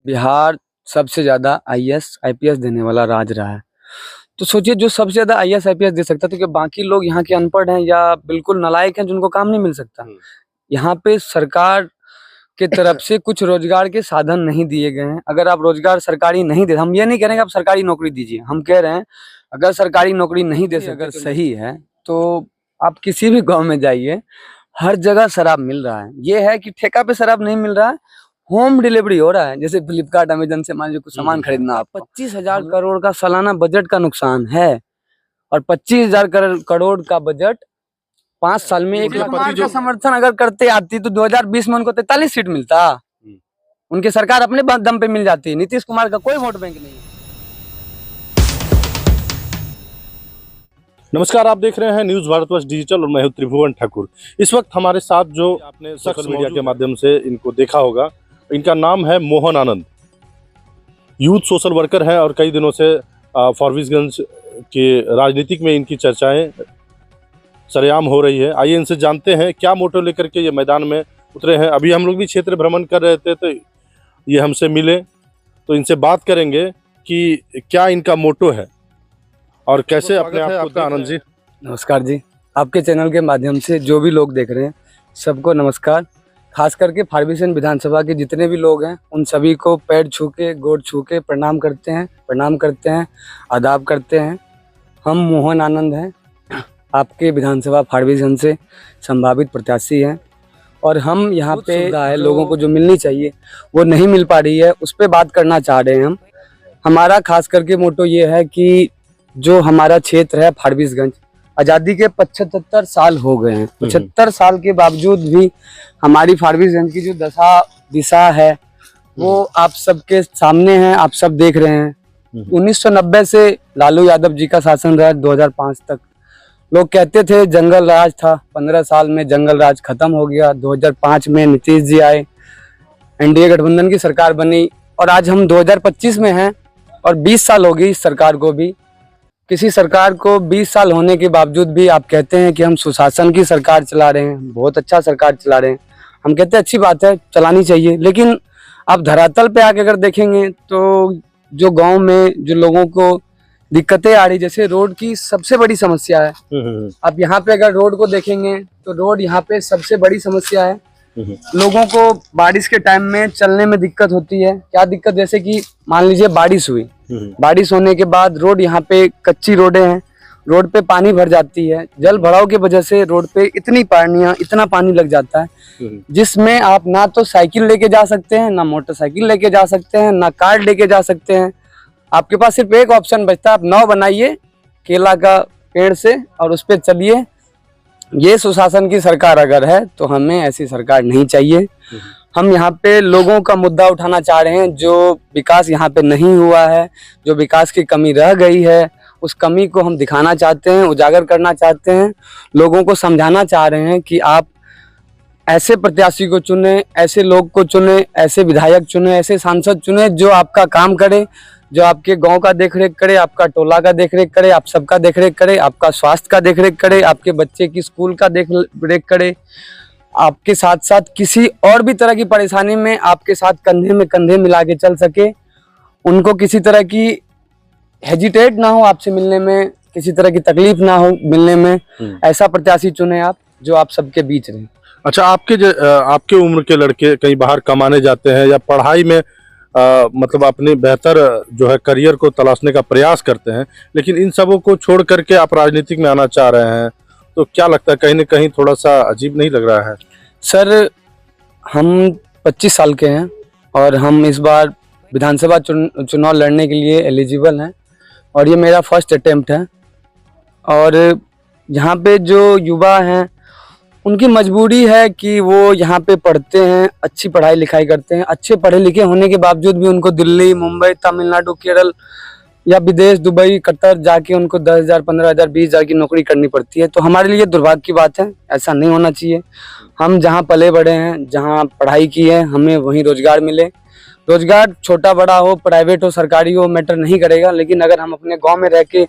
बिहार सबसे ज़्यादा IAS IPS देने वाला राज्य रहा है। तो सोचिए जो सबसे ज़्यादा आईएएस आईपीएस दे सकता है तो क्या बाकी लोग यहाँ के अनपढ़ हैं या बिल्कुल नालायक हैं जिनको काम नहीं मिल सकता? यहाँ पे सरकार के तरफ से कुछ रोजगार के साधन नहीं दिए गए हैं। अगर आप रोजगार सरकारी नहीं दे, हम ये नहीं कह रहे हैं कि आप सरकारी नौकरी दीजिए, हम कह रहे हैं अगर सरकारी नौकरी नहीं दे सकते, अगर सही है तो आप किसी भी गाँव में जाइए, हर जगह शराब मिल रहा है। ये है कि ठेका पे शराब नहीं मिल रहा है, होम डिलीवरी हो रहा है। जैसे फ्लिपकार्ट अमेजन से मान लीजिए कुछ सामान खरीदना, आप 25,000 करोड़ का सालाना बजट का नुकसान है और 25,000 करोड़ का बजट 5 साल में 1 लाख का समर्थन अगर करते आती तो 2020 में उनको 43 सीट मिलता। उनकी सरकार अपने दम पे मिल जाती। नीतीश कुमार का कोई वोट बैंक नहीं है। नमस्कार, आप देख रहे हैं न्यूज भारतवर्ष डिजिटल और मैं हूं त्रिभुवन ठाकुर। इस वक्त हमारे साथ जो आपने सोशल मीडिया के माध्यम से इनको देखा होगा, इनका नाम है मोहन आनंद। यूथ सोशल वर्कर है और कई दिनों से फारबिसगंज के राजनीतिक में इनकी चर्चाएं सरेआम हो रही है। आइए इनसे जानते हैं क्या मोटो लेकर के ये मैदान में उतरे हैं। अभी हम लोग भी क्षेत्र भ्रमण कर रहे थे तो ये हमसे मिले, तो इनसे बात करेंगे कि क्या इनका मोटो है और कैसे अपने आप को। आनंद जी नमस्कार जी, आपके चैनल के माध्यम से जो भी लोग देख रहे हैं सबको नमस्कार। खास करके फारबिसगंज विधानसभा के जितने भी लोग हैं उन सभी को पैर छू के गोड़ छू के प्रणाम करते हैं, आदाब करते हैं। हम मोहन आनंद हैं, आपके विधानसभा फारबिसगंज से संभावित प्रत्याशी हैं और हम यहाँ पे है लोगों को जो मिलनी चाहिए वो नहीं मिल पा रही है, उस पर बात करना चाह रहे हैं। हमारा खास करके मोटो ये है कि जो हमारा क्षेत्र है फारबिसगंज, आज़ादी के 75 साल हो गए हैं। 75 साल के बावजूद भी हमारी फारबिसगंज की जो दिशा है वो आप सबके सामने है, आप सब देख रहे हैं। 1990 से लालू यादव जी का शासन रहा 2005 तक। लोग कहते थे जंगल राज था, 15 साल में जंगल राज खत्म हो गया। 2005 में नीतीश जी आए, एनडीए गठबंधन की सरकार बनी और आज हम 2025 में हैं और 20 साल हो गई इस सरकार को भी। किसी सरकार को 20 साल होने के बावजूद भी आप कहते हैं कि हम सुशासन की सरकार चला रहे हैं, बहुत अच्छा सरकार चला रहे हैं। हम कहते हैं अच्छी बात है, चलानी चाहिए, लेकिन आप धरातल पे आके अगर देखेंगे तो जो गांव में जो लोगों को दिक्कतें आ रही, जैसे रोड की सबसे बड़ी समस्या है। आप यहाँ पे अगर रोड को देखेंगे तो रोड यहाँ पे सबसे बड़ी समस्या है। लोगों को बारिश के टाइम में चलने में दिक्कत होती है। क्या दिक्कत? जैसे कि मान लीजिए बारिश हुई, बारिश होने के बाद रोड यहाँ पे कच्ची रोडें हैं, रोड पे पानी भर जाती है। जल भराव की वजह से रोड पे इतना पानी लग जाता है जिसमें आप ना तो साइकिल लेके जा सकते हैं, ना मोटरसाइकिल लेके जा सकते हैं, ना कार लेके जा सकते हैं। आपके पास सिर्फ एक ऑप्शन बचता है, आप नाव बनाइए केला का पेड़ से और उस पर चलिए। ये सुशासन की सरकार अगर है तो हमें ऐसी सरकार नहीं चाहिए। हम यहाँ पे लोगों का मुद्दा उठाना चाह रहे हैं, जो विकास यहाँ पे नहीं हुआ है, जो विकास की कमी रह गई है, उस कमी को हम दिखाना चाहते हैं, उजागर करना चाहते हैं। लोगों को समझाना चाह रहे हैं कि आप ऐसे प्रत्याशी को चुने, ऐसे लोग को चुने, ऐसे विधायक चुने, ऐसे सांसद चुने जो आपका काम करे, जो आपके गांव का देखरेख करे, आपका टोला का देखरेख करे, आप सबका देखरेख करे, आपका स्वास्थ्य का देखरेख करे, आपके बच्चे की स्कूल का देखरेख करे, आपके साथ साथ किसी और भी तरह की परेशानी में आपके साथ कंधे में कंधे मिला के चल सके। उनको किसी तरह की हेजिटेट ना हो आपसे मिलने में, किसी तरह की तकलीफ ना हो मिलने में। ऐसा प्रत्याशी चुने आप जो आप सबके बीच रहे। अच्छा, आपके उम्र के लड़के कहीं बाहर कमाने जाते हैं या पढ़ाई में मतलब अपने बेहतर जो है करियर को तलाशने का प्रयास करते हैं, लेकिन इन सबों को छोड़ करके आप राजनीतिक में आना चाह रहे हैं, तो क्या लगता है कहीं ना कहीं थोड़ा सा अजीब नहीं लग रहा है? सर, हम 25 साल के हैं और हम इस बार विधानसभा चुनाव लड़ने के लिए एलिजिबल हैं और ये मेरा फर्स्ट अटेम्प्ट है। और यहाँ पे जो युवा हैं उनकी मजबूरी है कि वो यहाँ पे पढ़ते हैं, अच्छी पढ़ाई लिखाई करते हैं। अच्छे पढ़े लिखे होने के बावजूद भी उनको दिल्ली, मुंबई, तमिलनाडु, केरल या विदेश, दुबई, कतर जाके उनको 10,000, 15,000, 20,000 की नौकरी करनी पड़ती है। तो हमारे लिए दुर्भाग्य की बात है, ऐसा नहीं होना चाहिए। हम जहाँ पले बड़े हैं, जहाँ पढ़ाई की है, हमें वहीं रोजगार मिले। रोजगार छोटा बड़ा हो, प्राइवेट हो, सरकारी हो, मैटर नहीं करेगा, लेकिन अगर हम अपने गाँव में रह के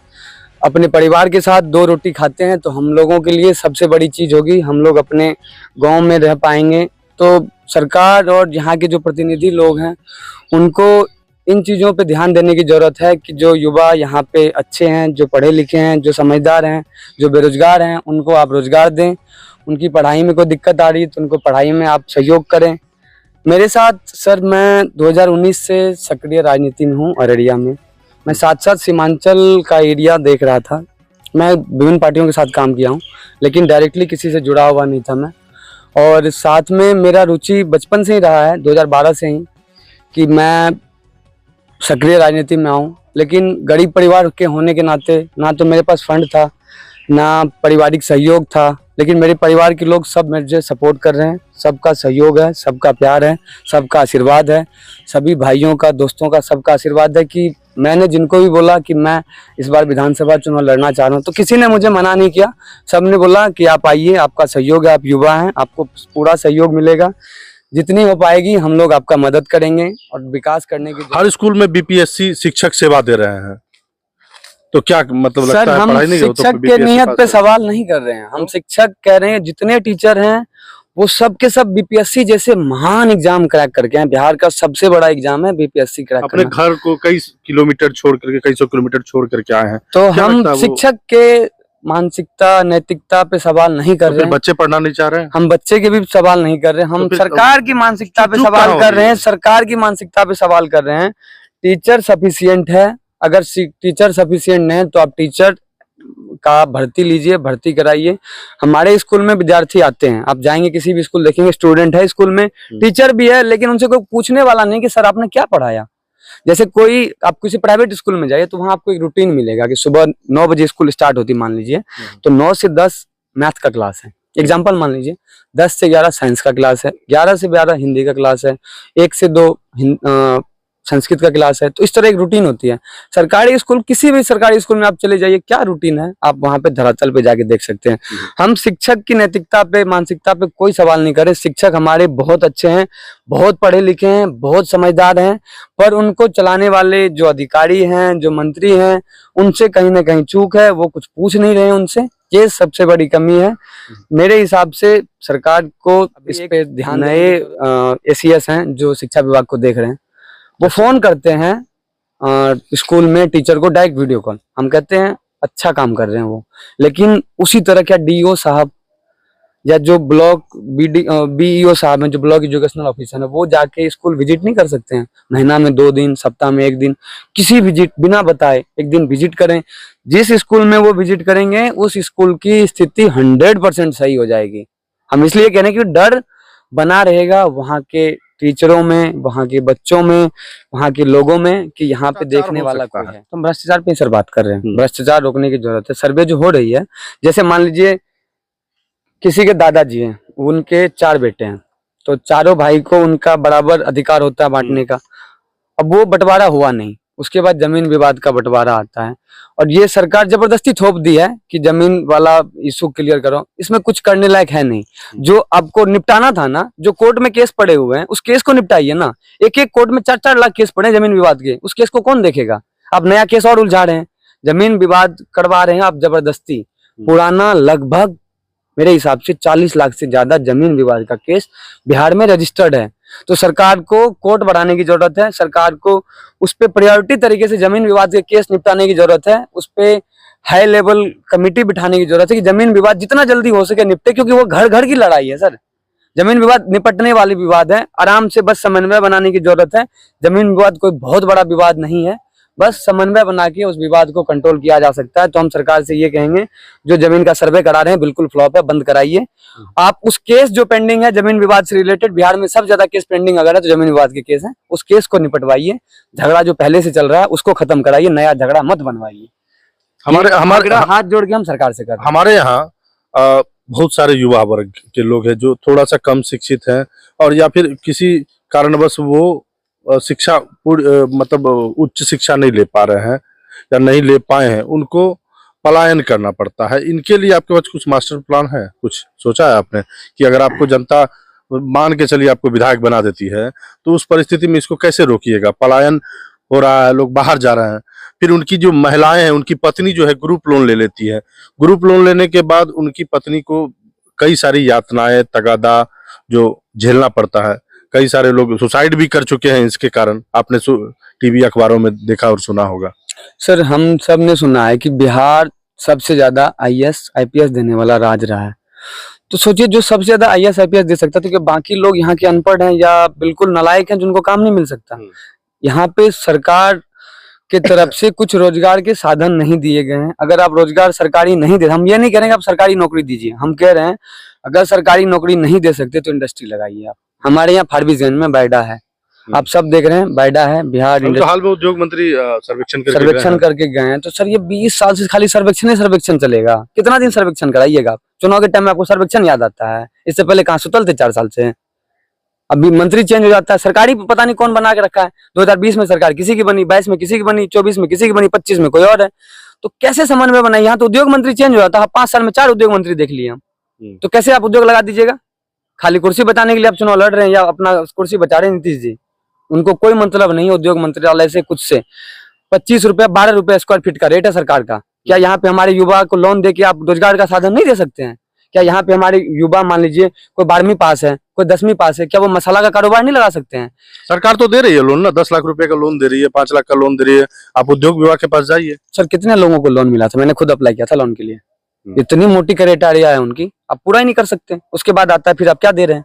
अपने परिवार के साथ 2 रोटी खाते हैं तो हम लोगों के लिए सबसे बड़ी चीज़ होगी। हम लोग अपने गांव में रह पाएंगे तो सरकार और यहाँ के जो प्रतिनिधि लोग हैं उनको इन चीज़ों पे ध्यान देने की ज़रूरत है कि जो युवा यहाँ पे अच्छे हैं, जो पढ़े लिखे हैं, जो समझदार हैं, जो बेरोजगार हैं, उनको आप रोजगार दें। उनकी पढ़ाई में कोई दिक्कत आ रही है तो उनको पढ़ाई में आप सहयोग करें। मेरे साथ सर, मैं 2019 से सक्रिय राजनीति में हूँ अररिया में। मैं साथ साथ सीमांचल का एरिया देख रहा था। मैं विभिन्न पार्टियों के साथ काम किया हूँ, लेकिन डायरेक्टली किसी से जुड़ा हुआ नहीं था मैं। और साथ में मेरा रुचि बचपन से ही रहा है, 2012 से ही, कि मैं सक्रिय राजनीति में आऊँ। लेकिन गरीब परिवार के होने के नाते ना तो मेरे पास फंड था, ना पारिवारिक सहयोग था, लेकिन मेरे परिवार के लोग सब मुझे सपोर्ट कर रहे हैं। सबका सहयोग है, सबका प्यार है, सबका आशीर्वाद है, सभी भाइयों का, दोस्तों का, सबका आशीर्वाद है कि मैंने जिनको भी बोला कि मैं इस बार विधानसभा चुनाव लड़ना चाह रहा हूँ तो किसी ने मुझे मना नहीं किया। सबने बोला कि आप आइए, आपका सहयोग है, आप युवा हैं, आपको पूरा सहयोग मिलेगा। जितनी हो पाएगी हम लोग आपका मदद करेंगे और विकास करने की। हर स्कूल में बीपीएससी शिक्षक सेवा दे रहे हैं, तो क्या मतलब सर, लगता है हम पढ़ाई नहीं हो तो शिक्षक के नियत पे सवाल नहीं कर रहे हैं। हम शिक्षक कह रहे हैं जितने टीचर हैं वो सब के सब बीपीएससी जैसे महान एग्जाम क्रैक करके हैं। बिहार का सबसे बड़ा एग्जाम है बीपीएससी क्रैक अपने करना। घर को कई किलोमीटर छोड़ करके, कई सौ किलोमीटर छोड़ करके आए हैं, तो क्या हम लगता है वो- शिक्षक के मानसिकता, नैतिकता पे सवाल नहीं कर तो रहे फिर हैं। बच्चे पढ़ना नहीं चाह रहे हैं? हम बच्चे के भी सवाल नहीं कर रहे हैं। हम तो फिर सरकार की मानसिकता पे चुप सवाल कहाँ कर हो रहे हैं। गई? सरकार की मानसिकता पे सवाल कर रहे हैं। टीचर सफिशिएंट है। अगर टीचर सफिशिएंट नहीं है तो आप टीचर का भर्ती लीजिए, भर्ती कराइए। हमारे स्कूल में विद्यार्थी आते हैं, आप जाएंगे किसी भी स्कूल देखेंगे, स्टूडेंट है स्कूल में, टीचर भी है, लेकिन उनसे कोई पूछने वाला नहीं कि सर आपने क्या पढ़ाया। जैसे कोई आप किसी प्राइवेट स्कूल में जाइए तो वहां आपको एक रूटीन मिलेगा कि सुबह 9 बजे स्कूल स्टार्ट होती मान लीजिए, तो 9 से 10 मैथ का क्लास है, एग्जाम्पल मान लीजिए। 10 से 11 साइंस का क्लास है, 11 से 12 हिंदी का क्लास है, 1 से 2 संस्कृत का क्लास है। तो इस तरह एक रूटीन होती है। सरकारी स्कूल, किसी भी सरकारी स्कूल में आप चले जाइए, क्या रूटीन है आप वहां पे धरातल पे जाके देख सकते हैं। हम शिक्षक की नैतिकता पे, मानसिकता पे कोई सवाल नहीं करें। शिक्षक हमारे बहुत अच्छे हैं, बहुत पढ़े लिखे हैं, बहुत समझदार हैं, पर उनको चलाने वाले जो अधिकारी हैं, जो मंत्री हैं, उनसे कहीं ना कहीं चूक है। वो कुछ पूछ नहीं रहे हैं उनसे, ये सबसे बड़ी कमी है मेरे हिसाब से। सरकार को इस पे ध्यान। नए एसीएस हैं जो शिक्षा विभाग को देख रहे हैं, वो फोन करते हैं स्कूल में टीचर को डायरेक्ट वीडियो कॉल। हम कहते हैं अच्छा काम कर रहे हैं वो, लेकिन उसी तरह क्या डीओ साहब या जो ब्लॉक बीईओ साहब हैं, जो ब्लॉक एजुकेशनल ऑफिसर है, वो जाके स्कूल विजिट नहीं कर सकते हैं? महीना में 2 दिन, सप्ताह में 1 दिन, किसी विजिट बिना बताए 1 दिन विजिट करें। जिस स्कूल में वो विजिट करेंगे उस स्कूल की स्थिति 100% सही हो जाएगी। हम इसलिए कह रहे हैं कि डर बना रहेगा वहाँ के टीचरों में, वहाँ के बच्चों में, वहाँ के लोगों में कि यहाँ पे देखने वाला कोई है। तो हम भ्रष्टाचार पे सर बात कर रहे हैं। भ्रष्टाचार रोकने की जरूरत है। सर्वे जो हो रही है, जैसे मान लीजिए किसी के दादाजी हैं, उनके 4 बेटे हैं, तो चारों भाई को उनका बराबर अधिकार होता है बांटने का। अब वो बंटवारा हुआ नहीं, उसके बाद जमीन विवाद का बंटवारा आता है, और ये सरकार जबरदस्ती थोप दी है कि जमीन वाला इशू क्लियर करो। इसमें कुछ करने लायक है नहीं। जो आपको निपटाना था ना, जो कोर्ट में केस पड़े हुए हैं, उस केस को निपटाइए ना। एक एक कोर्ट में 4-4 लाख केस पड़े जमीन विवाद के, उस केस को कौन देखेगा? आप नया केस और उलझा रहे हैं, जमीन विवाद करवा रहे हैं आप जबरदस्ती। पुराना लगभग मेरे हिसाब से 40 लाख से ज्यादा जमीन विवाद का केस बिहार में रजिस्टर्ड है। तो सरकार को कोर्ट बढ़ाने की जरूरत है। सरकार को उस पे प्रायोरिटी तरीके से जमीन विवाद के केस निपटाने की जरूरत है। उस पे हाई लेवल कमेटी बिठाने की जरूरत है कि जमीन विवाद जितना जल्दी हो सके निपटे, क्योंकि वो घर घर की लड़ाई है सर। जमीन विवाद निपटने वाली विवाद है, आराम से बस समन्वय बनाने की जरूरत है। जमीन विवाद कोई बहुत बड़ा विवाद नहीं है, बस समन्वय बना के उस विवाद को कंट्रोल किया जा सकता है। तो हम सरकार से ये कहेंगे, जो जमीन का सर्वे करा रहे हैं बिल्कुल फ्लॉप है, बंद कराइए। आप उस केस जो पेंडिंग है जमीन विवाद से रिलेटेड, बिहार में सबसे ज्यादा केस पेंडिंग अगर है तो जमीन विवाद के केस है, उस केस को निपटवाइए। झगड़ा जो पहले से चल रहा है उसको खत्म कराइए, नया झगड़ा मत बनवाइए। हमारे हाथ जोड़ के हम सरकार से कर रहे हैं। हमारे यहाँ बहुत सारे युवा वर्ग के लोग हैं जो थोड़ा सा कम शिक्षित हैं, और या फिर किसी कारणवश वो शिक्षा मतलब उच्च शिक्षा नहीं ले पा रहे हैं या नहीं ले पाए हैं, उनको पलायन करना पड़ता है। इनके लिए आपके पास कुछ मास्टर प्लान है? कुछ सोचा है आपने कि अगर आपको जनता मान के चलिए आपको विधायक बना देती है तो उस परिस्थिति में इसको कैसे रोकिएगा? पलायन हो रहा है, लोग बाहर जा रहे हैं, फिर उनकी जो महिलाएं हैं, उनकी पत्नी जो है ग्रुप लोन ले लेती है। ग्रुप लोन लेने के बाद उनकी पत्नी को कई सारी यातनाएं, तगादा जो झेलना पड़ता है। कई सारे लोग सुसाइड भी कर चुके हैं इसके कारण, आपने टीवी अखबारों में देखा और सुना होगा। सर हम सब ने सुना है कि बिहार सबसे ज्यादा आईएएस आईपीएस देने वाला राज्य रहा है। तो सोचिए जो सबसे ज्यादा आईएएस आईपीएस दे सकता, तो क्या बाकी लोग यहाँ के अनपढ़ हैं या बिल्कुल नालायक हैं जिनको काम नहीं मिल सकता? यहाँ पे सरकार के तरफ से कुछ रोजगार के साधन नहीं दिए गए हैं। अगर आप रोजगार सरकारी नहीं दे, हम ये नहीं कह रहे हैं कि आप सरकारी नौकरी दीजिए, हम कह रहे हैं अगर सरकारी नौकरी नहीं दे सकते तो इंडस्ट्री लगाइए आप। हमारे यहाँ फारबिसगंज में बायडा है, आप सब देख रहे हैं, बायडा है बिहार। तो हाल में उद्योग मंत्री सर्वेक्षण करके गए हैं। तो सर ये 20 साल से खाली सर्वेक्षण चलेगा, कितना दिन सर्वेक्षण कराइएगा आप? चुनाव के टाइम में आपको सर्वेक्षण याद आता है? इससे पहले कहाँ सुतल थे 4 साल से? अभी मंत्री चेंज हो जाता है, सरकारी पता नहीं कौन बना के रखा है। 2020 में सरकार किसी की बनी, 22 में किसी की बनी, 24 में किसी की बनी, 25 में कोई और है। तो कैसे समन्वय बनाए? यहाँ तो उद्योग मंत्री चेंज हो जाता है, 5 साल में 4 उद्योग मंत्री देख लिए हम। तो कैसे आप उद्योग लगा दीजिएगा? खाली कुर्सी बचाने के लिए आप चुनाव लड़ रहे हैं या अपना कुर्सी बचा रहे हैं नीतीश जी? उनको कोई मतलब नहीं है उद्योग मंत्रालय से कुछ से। 25 रुपया 12 रुपया स्क्वायर फीट का रेट है सरकार का। क्या यहाँ पे हमारे युवा को लोन दे के आप रोजगार का साधन नहीं दे सकते हैं? क्या यहाँ पे हमारे युवा, मान लीजिए कोई 12वीं पास है, कोई 10वीं पास है, क्या वो मसाला का कारोबार नहीं लगा सकते हैं? सरकार तो दे रही है लोन ना, 10 लाख रुपए का लोन दे रही है, 5 लाख का लोन दे रही है। आप उद्योग विभाग के पास जाइए। सर कितने लोगों को लोन मिला था? मैंने खुद अप्लाई किया था लोन के लिए। इतनी मोटी क्राइटेरिया है उनकी, आप पूरा ही नहीं कर सकते। उसके बाद आता है फिर आप क्या दे रहे हैं?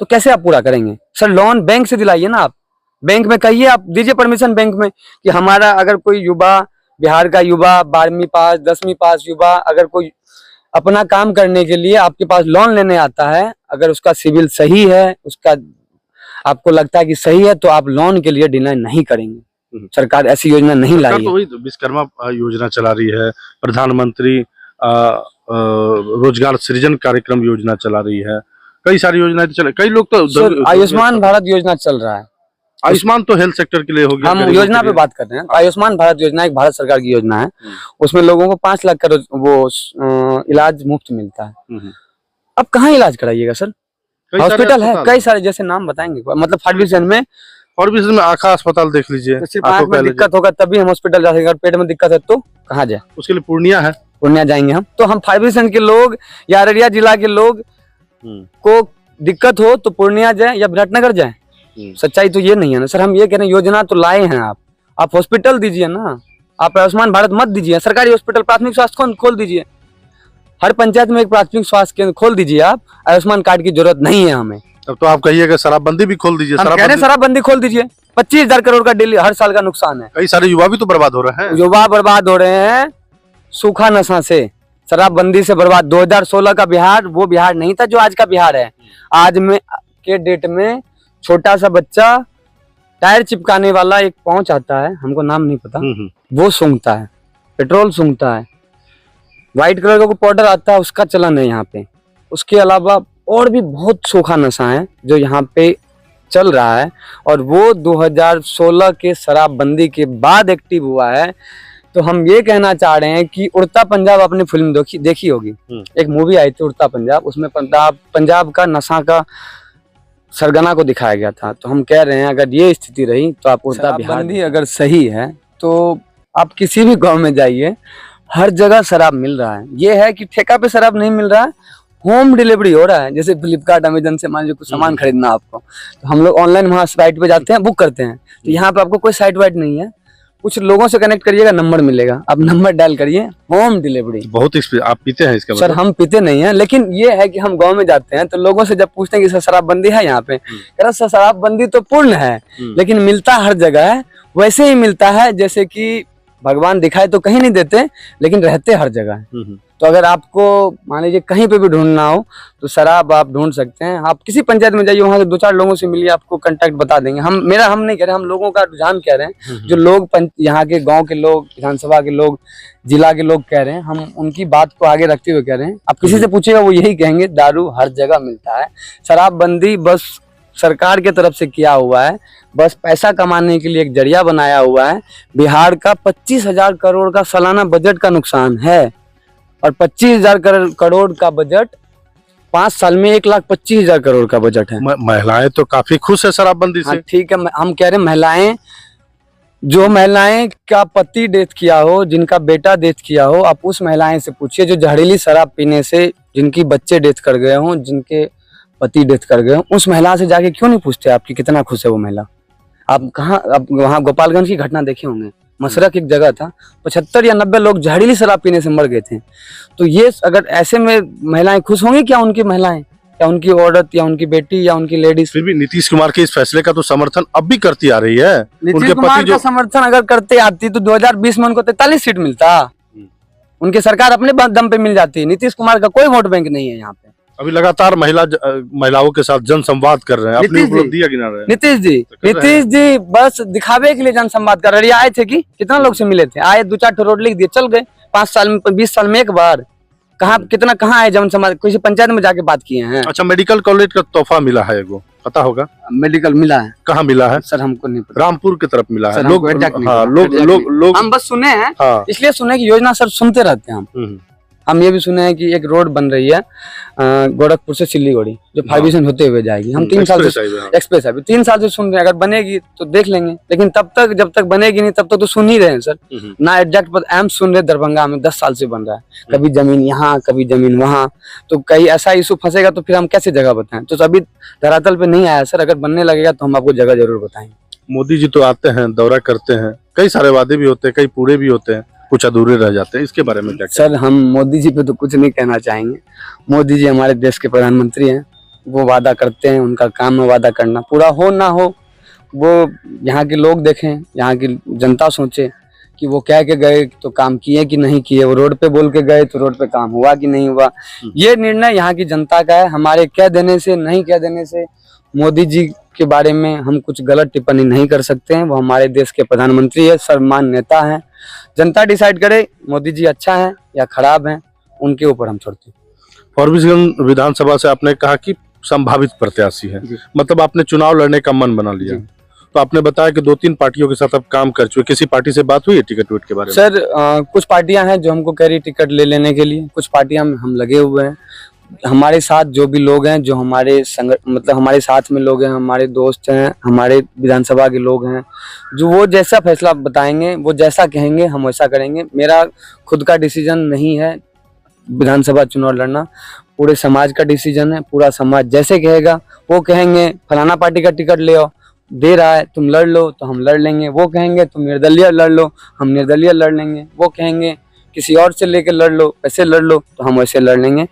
तो कैसे आप पूरा करेंगे? सर लोन बैंक से दिलाइए ना, आप बैंक में कहिए, आप दीजिए परमिशन बैंक में कि हमारा अगर कोई युवा, बिहार का युवा 12वीं पास 10वीं पास युवा अगर कोई अपना काम करने के लिए आपके पास लोन लेने आता है, अगर उसका सिविल सही है, उसका आपको लगता है कि सही है, तो आप लोन के लिए डिनाई नहीं करेंगे। सरकार ऐसी योजना नहीं लाई है। तो विश्वकर्मा योजना चला रही है, प्रधानमंत्री रोजगार सृजन कार्यक्रम योजना चला रही है, कई सारी योजनाएं चल, कई लोग तो आयुष्मान भारत योजना चल रहा है। आयुष्मान तो हेल्थ सेक्टर के लिए हो गया। हम योजना पे बात कर रहे हैं। आयुष्मान भारत योजना एक भारत सरकार की योजना है, उसमें लोगों को 5 लाख का वो इलाज मुफ्त मिलता है। अब कहाँ इलाज कराइएगा सर? हॉस्पिटल है कई सारे, जैसे नाम बताएंगे मतलब फारबिसगंज में आँखा अस्पताल देख लीजिए। तो सिर्फ आँख में दिक्कत होगा तभी हम हॉस्पिटल जा सकेंगे, पेट में दिक्कत है तो कहाँ जाए? उसके लिए पूर्णिया है, पूर्णिया जाएंगे हम। तो हम फारबिसगंज के लोग या अररिया जिला के लोग को दिक्कत हो तो पूर्णिया जाए या विराटनगर जाए? सच्चाई तो ये नहीं है ना सर। हम ये कह रहे हैं योजना तो लाए हैं आप हॉस्पिटल दीजिए ना। आप आयुष्मान भारत मत दीजिए, सरकारी हॉस्पिटल प्राथमिक स्वास्थ्य खोल दीजिए। हर पंचायत में एक प्राथमिक स्वास्थ्य केंद्र खोल दीजिए आप। आयुष्मान कार्ड की जरूरत नहीं है हमें। तब तो आप कहिएगा शराबबंदी भी खोल दीजिए। शराबबंदी खोल दीजिए। 25,000 करोड़ का डेली हर साल का नुकसान है। कई सारे युवा भी तो बर्बाद हो रहे हैं। युवा बर्बाद हो रहे हैं सूखा नशा से, शराबबंदी से बर्बाद। 2016 का बिहार वो बिहार नहीं था जो आज का बिहार है। आज में के डेट में छोटा सा बच्चा टायर चिपकाने वाला एक पाउच आता है, हमको नाम नहीं पता, वो सूंघता है, पेट्रोल सूंघता है। व्हाइट कलर का पाउडर आता है, उसका चलन है यहाँ पे। उसके अलावा और भी बहुत सूखा नशा है जो यहाँ पे चल रहा है, और वो 2016 के शराबबंदी के बाद एक्टिव हुआ है। तो हम ये कहना चाह रहे हैं कि उड़ता पंजाब, आपने फिल्म देखी होगी, एक मूवी आई थी उड़ता पंजाब, उसमें पंजाब का नशा का सरगना को दिखाया गया था। तो हम कह रहे हैं अगर ये स्थिति रही तो आप उड़ता बिहार अगर सही है तो आप किसी भी गांव में जाइए, हर जगह शराब मिल रहा है। ये है कि ठेका पे शराब नहीं मिल रहा है, होम डिलीवरी हो रहा है। जैसे फ्लिपकार्ट अमेजन से मान लीजिए कुछ सामान खरीदना आपको, तो हम लोग ऑनलाइन वहाँ साइट पे जाते हैं, बुक करते हैं। तो यहाँ पे आपको कोई साइट वाइट नहीं है, कुछ लोगों से कनेक्ट करिएगा, नंबर मिलेगा, आप नंबर डायल करिए, होम डिलीवरी। बहुत आप पीते हैं इसका? सर हम पीते नहीं हैं, लेकिन ये है कि हम गांव में जाते हैं तो लोगों से जब पूछते हैं कि शराबबंदी है यहाँ पे, सर शराबबंदी तो पूर्ण है, लेकिन मिलता हर जगह है। वैसे ही मिलता है जैसे कि भगवान दिखाए तो कहीं नहीं देते, लेकिन रहते हर जगह है। तो अगर आपको मान लीजिए कहीं पे भी ढूंढना हो तो शराब आप ढूंढ सकते हैं। आप किसी पंचायत में जाइए, वहाँ से 2-4 लोगों से मिलिए, आपको कांटेक्ट बता देंगे। हम नहीं कह रहे, हम लोगों का रुझान कह रहे हैं। जो लोग यहाँ के गांव के लोग, विधानसभा के लोग, जिला के लोग कह रहे हैं, हम उनकी बात को आगे रखते हुए कह रहे हैं। आप किसी से पूछिएगा वो यही कहेंगे, दारू हर जगह मिलता है। शराबबंदी बस सरकार के तरफ से किया हुआ है, बस पैसा कमाने के लिए एक जरिया बनाया हुआ है। बिहार का 25,000 करोड़ का सालाना बजट का नुकसान है, और 25,000 करोड़ का बजट 5 साल में 1,25,000 करोड़ का बजट है। महिलाएं तो काफी खुश है शराबबंदी से। ठीक है, हम कह रहे हैं महिलाएं का पति डेथ किया हो, जिनका बेटा डेथ किया हो, आप उस महिलाएं से पूछिए जो जहरीली शराब पीने से जिनकी बच्चे डेथ कर गए हों, जिनके पति डेथ कर गए, उस महिला से जाके क्यों नहीं पूछते आपकी कितना खुश है वो महिला? आप कहाँ, आप वहाँ गोपालगंज की घटना देखे होंगे, मसरक एक जगह था, 75 या 90 लोग जहरीली शराब पीने से मर गए थे। तो ये अगर ऐसे में महिलाएं खुश होंगी क्या? उनकी महिलाएं या उनकी औरत या उनकी बेटी या उनकी लेडीज? फिर भी नीतीश कुमार के इस फैसले का तो समर्थन अब भी करती आ रही है। नीतीश कुमार का समर्थन अगर करते आती तो 2020 में उनको 43 सीट मिलता, उनकी सरकार अपने दम पे मिल जाती। नीतीश कुमार का कोई वोट बैंक नहीं है यहाँ पे। अभी लगातार महिलाओं के साथ जन संवाद कर रहे हैं, अपनी उपलब्धियां गिना रहे हैं। नीतीश जी बस दिखावे के लिए जन संवाद कर रहे हैं। आए थे कि कितना लोग से मिले थे, आए 2-4 रोड लिख दिए, चल गए। 5 साल में 20 साल में एक बार कहाँ आए जन समाज? किसी पंचायत में जाके बात किए हैं? अच्छा, मेडिकल कॉलेज का तोहफा मिला है, एगो पता होगा? मेडिकल मिला है, कहाँ मिला है सर? हमको नहीं पता। रामपुर की तरफ मिला है। लोग हम बस सुने हैं, इसलिए सुने कि योजना सर सुनते रहते हैं हम ये भी सुने हैं कि एक रोड बन रही है गोरखपुर से सिल्लीगुड़ी, जो फाइब्रेशन होते हुए जाएगी। हम 3 साल से एक्सप्रेस है, 3 साल से सुन रहे हैं। अगर बनेगी तो देख लेंगे, लेकिन तब तक, जब तक बनेगी नहीं तब तक तो सुन ही रहे हैं सर। ना एग्जैक्ट पर एम्स सुन रहे, दरभंगा में 10 साल से बन रहा है, कभी जमीन यहाँ कभी जमीन वहाँ। तो कहीं ऐसा इशू फंसेगा तो फिर हम कैसे जगह बताएं? तो अभी धरातल पे नहीं आया सर, अगर बनने लगेगा तो हम आपको जगह जरूर बताएंगे। मोदी जी तो आते हैं, दौरा करते हैं, कई सारे वादे भी होते हैं, कई पूरे भी होते हैं, कुछ अधूरे रह जाते हैं। इसके बारे में क्या सर? हम मोदी जी पे तो कुछ नहीं कहना चाहेंगे। मोदी जी हमारे देश के प्रधानमंत्री हैं, वो वादा करते हैं, उनका काम है वादा करना। पूरा हो ना हो वो यहाँ के लोग देखें, यहाँ की जनता सोचे कि वो कह के गए तो काम किए कि नहीं किए, वो रोड पे बोल के गए तो रोड पे काम हुआ कि नहीं हुआ। ये निर्णय यहाँ की जनता का है। हमारे कह देने से, नहीं कह देने से मोदी जी के बारे में हम कुछ गलत टिप्पणी नहीं कर सकते हैं। वो हमारे देश के प्रधानमंत्री है, सर्वमान्य नेता है। जनता डिसाइड करे मोदी जी अच्छा है या खराब है, उनके ऊपर हम छोड़ते हैं। फारबिसगंज विधानसभा से आपने कहा कि संभावित प्रत्याशी है, मतलब आपने चुनाव लड़ने का मन बना लिया। तो आपने बताया कि 2-3 पार्टियों के साथ आप काम कर चुके, किसी पार्टी से बात हुई है टिकट विकट के बारे में? सर कुछ पार्टियां हैं जो हमको कह रही टिकट ले लेने के लिए, कुछ पार्टियां हम लगे हुए हैं। हमारे साथ जो भी लोग हैं, जो हमारे मतलब हमारे साथ में लोग हैं, हमारे दोस्त हैं, हमारे विधानसभा के लोग हैं, जो वो जैसा फैसला बताएंगे, वो जैसा कहेंगे हम वैसा करेंगे। मेरा खुद का डिसीजन नहीं है विधानसभा चुनाव लड़ना, पूरे समाज का डिसीजन है। पूरा समाज जैसे कहेगा, वो कहेंगे फलाना पार्टी का टिकट ले आओ, दे रहा है तुम लड़ लो तो हम लड़ लेंगे। वो कहेंगे तुम निर्दलीय लड़ लो, हम निर्दलीय लड़ लेंगे। वो कहेंगे किसी और से लेके लड़ लो, वैसे लड़ लो, तो हम वैसे लड़ लेंगे।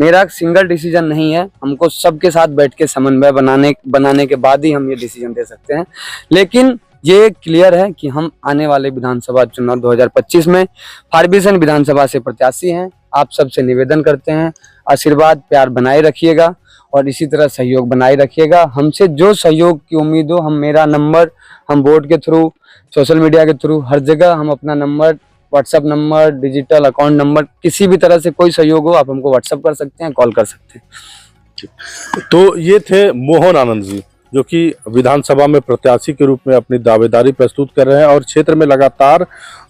मेरा सिंगल डिसीजन नहीं है, हमको सबके साथ बैठ के समन्वय बनाने के बाद ही हम ये डिसीजन दे सकते हैं। लेकिन ये क्लियर है कि हम आने वाले विधानसभा चुनाव 2025 में फारबिसगंज विधानसभा से प्रत्याशी हैं। आप सबसे निवेदन करते हैं, आशीर्वाद प्यार बनाए रखिएगा और इसी तरह सहयोग बनाए रखिएगा। हमसे जो सहयोग की उम्मीद हो, मेरा नंबर, हम बोर्ड के थ्रू, सोशल मीडिया के थ्रू, हर जगह हम अपना number, WhatsApp number, digital account number, किसी भी तरह से कोई सहयोग हो आप हमको व्हाट्सएप कर सकते हैं, कॉल कर सकते हैं। तो ये थे मोहन आनंद जी, जो कि विधानसभा में प्रत्याशी के रूप में अपनी दावेदारी प्रस्तुत कर रहे हैं और क्षेत्र में लगातार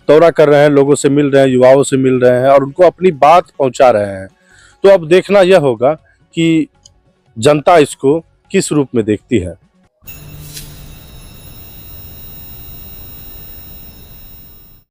दौरा कर रहे हैं, लोगों से मिल रहे हैं, युवाओं से मिल रहे हैं और उनको अपनी बात पहुंचा रहे हैं। तो अब देखना यह होगा कि जनता इसको किस रूप में देखती है।